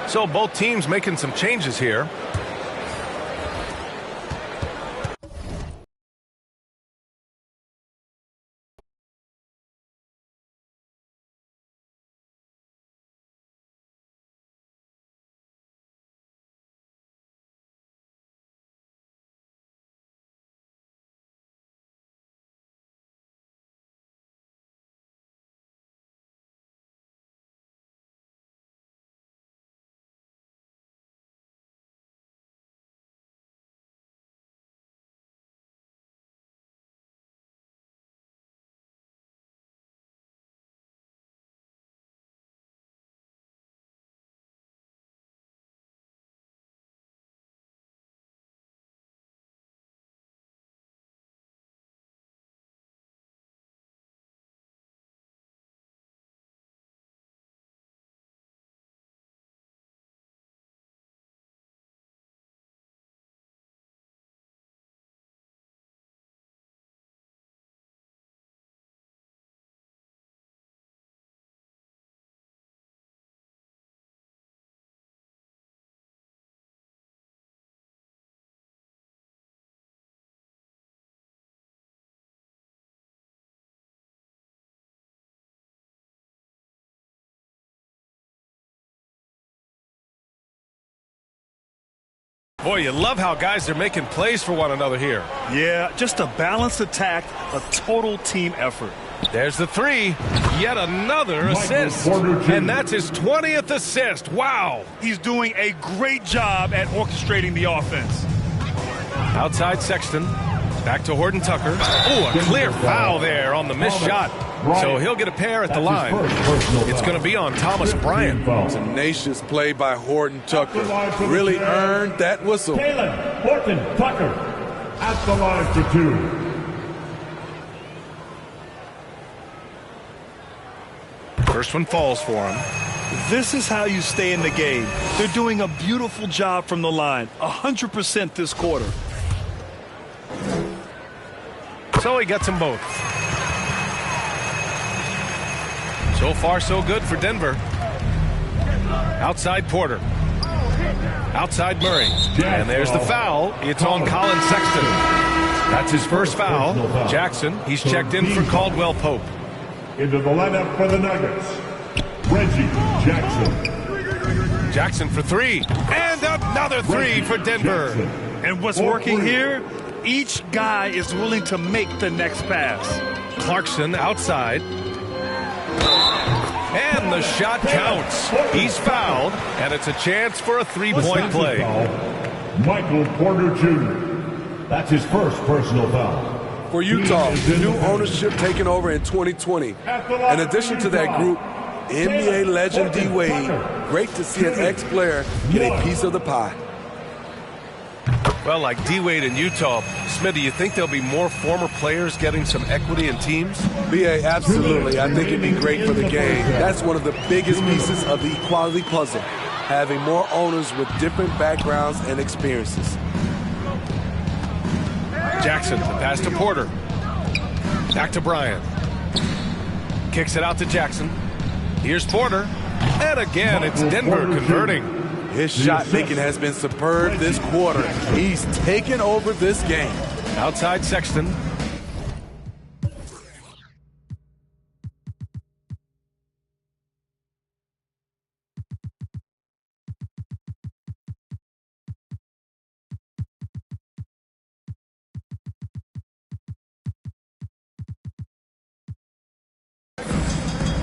So both teams making some changes here. Boy, you love how guys are making plays for one another here. Yeah, just a balanced attack, a total team effort. There's the three. Yet another assist. And that's his 20th assist. Wow. He's doing a great job at orchestrating the offense. Outside Sexton. Back to Horton Tucker. Oh, a clear foul there on the missed shot. So he'll get a pair at the line. It's going to be on Thomas Bryant. Tenacious play by Horton Tucker. Really earned that whistle. Talen Horton Tucker at the line for two. First one falls for him. This is how you stay in the game. They're doing a beautiful job from the line, 100% this quarter. So he gets them both. So far, so good for Denver. Outside Porter. Outside Murray. And there's the foul. It's on Colin Sexton. That's his first foul. Jackson, he's checked in for Caldwell Pope. Into the lineup for the Nuggets, Reggie Jackson. Jackson for three. And another three for Denver. And what's working here? Each guy is willing to make the next pass. Clarkson outside. And the shot counts. He's fouled, and it's a chance for a three-point play. Michael Porter Jr. That's his first personal foul. For Utah, new ownership taking over in 2020. In addition to that group, NBA legend D-Wade. Great to see an ex-player get a piece of the pie. Well, like D-Wade in Utah, Smith, do you think there'll be more former players getting some equity in teams? B.A., absolutely. I think it'd be great for the game. That's one of the biggest pieces of the equality puzzle, having more owners with different backgrounds and experiences. Jackson, the pass to Porter. Back to Bryant. Kicks it out to Jackson. Here's Porter. And again, it's Denver converting. His shot making has been superb this quarter. He's taken over this game. Outside Sexton.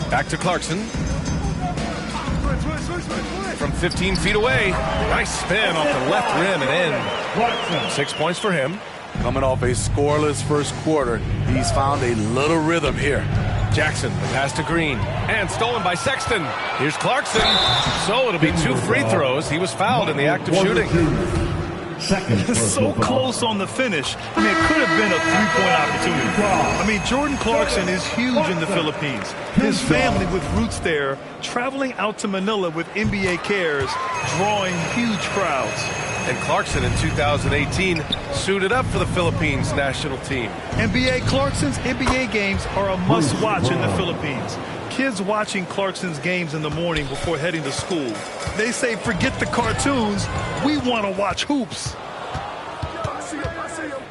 Back to Clarkson. From 15 feet away. Nice spin off the left rim and in. 6 points for him. Coming off a scoreless first quarter, he's found a little rhythm here. Jackson, the pass to Green. And stolen by Sexton. Here's Clarkson. So it'll be 2 free throws. He was fouled in the act of shooting. So close on the finish. I mean, it could have been a three-point opportunity. I mean, Jordan Clarkson is huge in the Philippines. His family with roots there, traveling out to Manila with NBA Cares, drawing huge crowds. And Clarkson in 2018 suited up for the Philippines national team. NBA Clarkson's NBA games are a must-watch in the Philippines. Kids watching Clarkson's games in the morning before heading to school. They say, forget the cartoons, we want to watch hoops.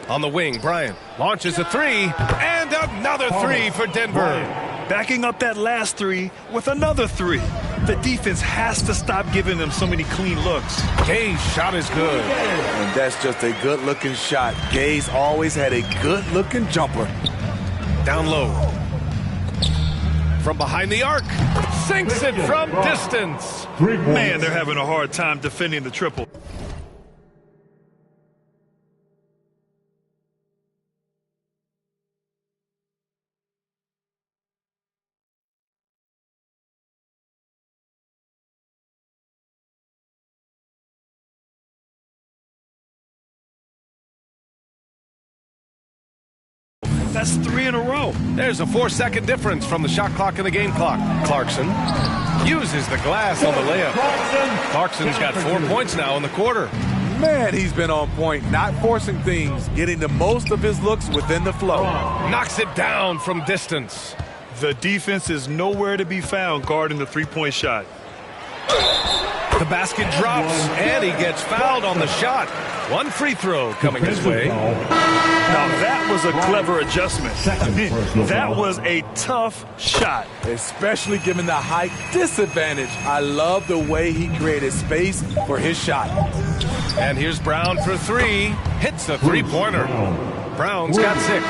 On the wing, Bryant launches a three, and another three for Denver. Backing up that last three with another three. The defense has to stop giving them so many clean looks. Gay's shot is good. And that's just a good-looking shot. Gay's always had a good-looking jumper. Down low. From behind the arc. Sinks it from distance. Man, they're having a hard time defending the triple. That's 3 in a row. There's a 4-second difference from the shot clock and the game clock. Clarkson uses the glass on the layup. Clarkson's got 4 points now in the quarter. Man, he's been on point, not forcing things, getting the most of his looks within the flow. Knocks it down from distance. The defense is nowhere to be found guarding the three-point shot. The basket drops, and he gets fouled on the shot. 1 free throw coming his way. Now that was a clever adjustment. I mean, that was a tough shot. Especially given the height disadvantage. I love the way he created space for his shot. And here's Brown for 3. Hits a three-pointer. Brown's got 6.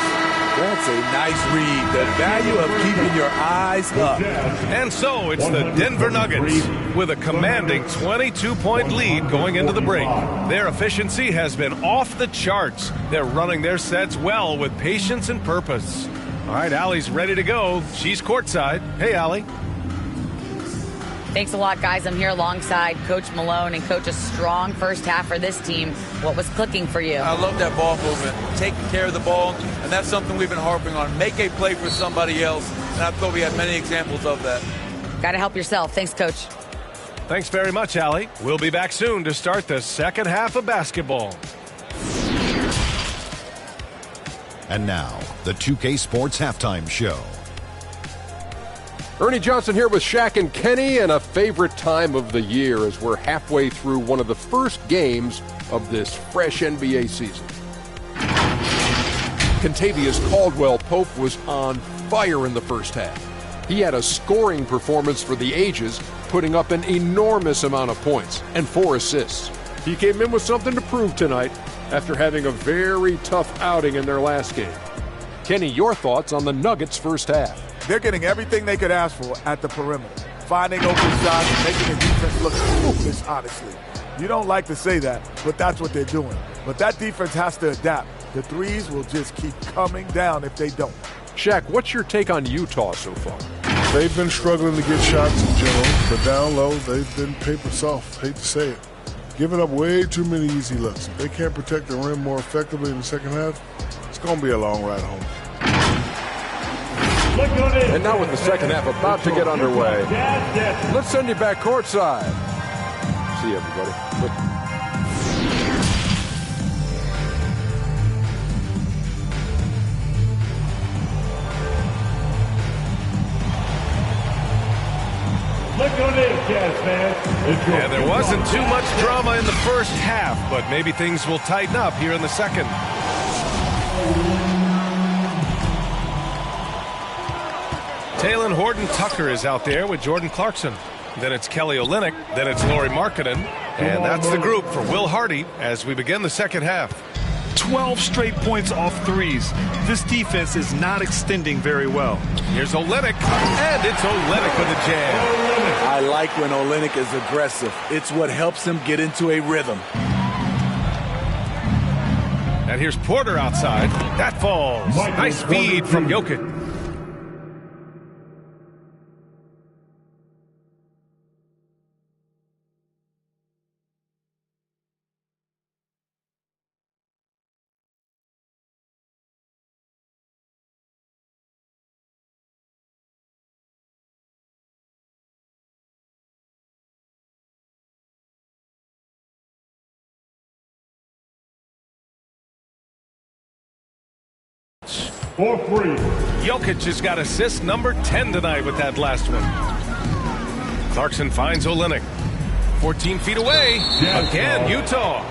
That's a nice read. The value of keeping your eyes up. And so it's the Denver Nuggets with a commanding 22-point lead going into the break. Their efficiency has been off the charts. They're running their sets well with patience and purpose. All right, Allie's ready to go. She's courtside. Hey, Allie. Thanks a lot, guys. I'm here alongside Coach Malone. And, Coach, a strong first half for this team. What was clicking for you? I love that ball movement, taking care of the ball, and that's something we've been harping on. Make a play for somebody else, and I thought we had many examples of that. Got to help yourself. Thanks, Coach. Thanks very much, Allie. We'll be back soon to start the second half of basketball. And now, the 2K Sports Halftime Show. Ernie Johnson here with Shaq and Kenny, and a favorite time of the year as we're halfway through one of the first games of this fresh NBA season. Kentavious Caldwell-Pope was on fire in the first half. He had a scoring performance for the ages, putting up an enormous amount of points and 4 assists. He came in with something to prove tonight after having a very tough outing in their last game. Kenny, your thoughts on the Nuggets' first half? They're getting everything they could ask for at the perimeter. Finding open shots, making the defense look foolish, honestly. You don't like to say that, but that's what they're doing. But that defense has to adapt. The threes will just keep coming down if they don't. Shaq, what's your take on Utah so far? They've been struggling to get shots in general, but down low, they've been paper soft. Hate to say it. Giving up way too many easy looks. If they can't protect the rim more effectively in the second half, it's going to be a long ride home. And now with the second half about to get underway, let's send you back courtside. See you, everybody. Look on this, Jazz fans. Yeah, there wasn't too much drama in the first half, but maybe things will tighten up here in the second. Talen Horton-Tucker is out there with Jordan Clarkson. Then it's Kelly Olynyk. Then it's Lauri Markkanen. And that's the group for Will Hardy as we begin the second half. 12 straight points off threes. This defense is not extending very well. Here's Olynyk, and it's Olynyk with a jam. I like when Olynyk is aggressive. It's what helps him get into a rhythm. And here's Porter outside. That falls. Nice speed from Jokic. For free. Jokic has got assist number 10 tonight with that last one. Clarkson finds Olynyk. 14 feet away. Again, Utah.